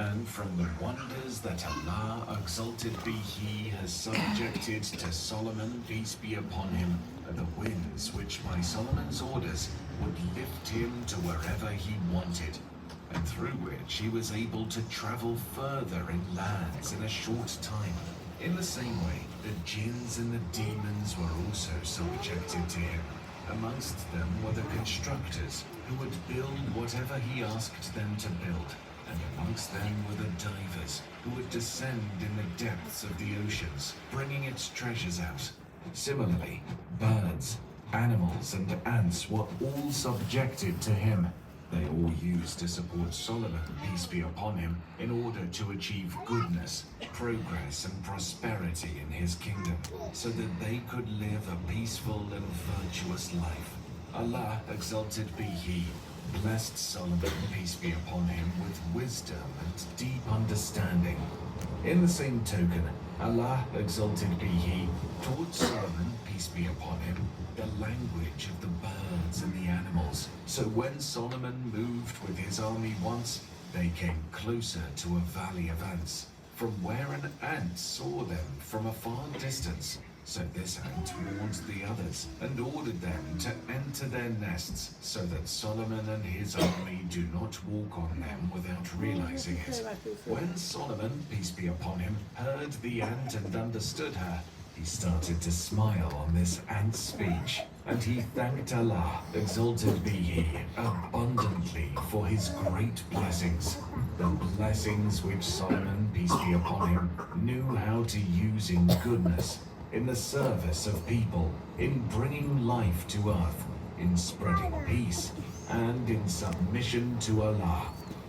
and from the wonders that Allah, exalted be He, has subjected to Solomon, peace be upon him, are the winds which by Solomon's orders would lift him to wherever he wanted, and through which he was able to travel further in lands in a short time. In the same way, the jinns and the demons were also subjected to him. Amongst them were the constructors, who would build whatever he asked them to build, and amongst them were the divers, who would descend in the depths of the oceans, bringing its treasures out. Similarly, birds, animals, and ants were all subjected to him. They all used to support Solomon, peace be upon him, in order to achieve goodness, progress, and prosperity in his kingdom, so that they could live a peaceful and virtuous life. Allah, exalted be He, blessed Solomon, peace be upon him, with wisdom and deep understanding. In the same token, Allah, exalted be He, taught Solomon, peace be upon him, the language of the birds and the animals. So when Solomon moved with his army once, they came closer to a valley of ants, from where an ant saw them from a far distance. So this ant warned the others and ordered them to enter their nests, so that Solomon and his army do not walk on them without realizing it. When Solomon, peace be upon him, heard the ant and understood her, he started to smile on this ant's speech, and he thanked Allah, exalted be He, abundantly for his great blessings. The blessings which Solomon, peace be upon him, knew how to use in goodness, in the service of people, in bringing life to earth, in spreading peace, and in submission to Allah.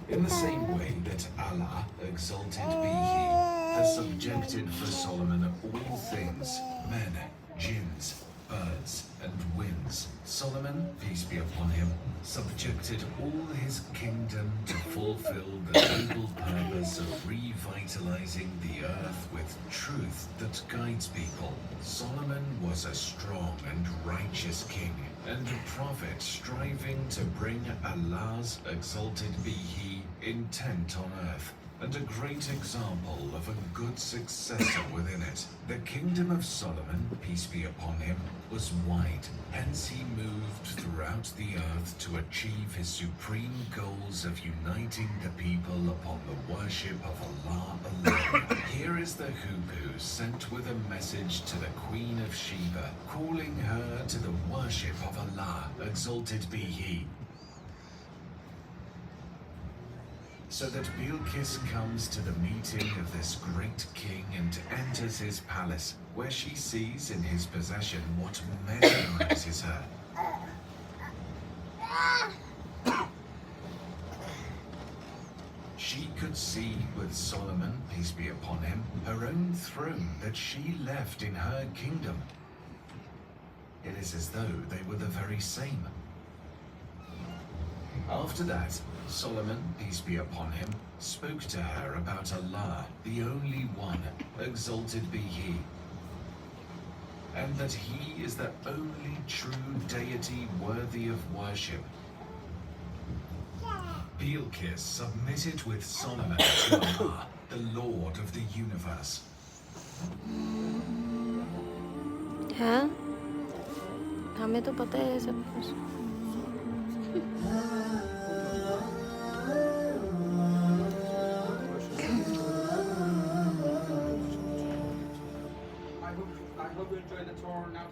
In the same way that Allah, exalted be He, has subjected for Solomon all things, men, jinns, birds, and winds. Solomon, peace be upon him, subjected all his kingdom to fulfill the noble purpose of revitalizing the earth with truth that guides people. Solomon was a strong and righteous king, and a prophet striving to bring Allah's, exalted be He, intent on earth, and a great example of a good successor within it. The kingdom of Solomon, peace be upon him, was wide. Hence he moved throughout the earth to achieve his supreme goals of uniting the people upon the worship of Allah alone. Here is the hoopoo sent with a message to the Queen of Sheba, calling her to the worship of Allah, exalted be He. So that Bilqis comes to the meeting of this great king and enters his palace, where she sees in his possession what mesmerizes her. She could see with Solomon, peace be upon him, her own throne that she left in her kingdom. It is as though they were the very same. After that, Solomon, peace be upon him, spoke to her about Allah, the only one, exalted be He, and that He is the only true deity worthy of worship. Bilqis submitted with Solomon to Allah, the Lord of the universe. हाँ, हमें तो पता है सब कुछ. I hope you enjoy the tour now.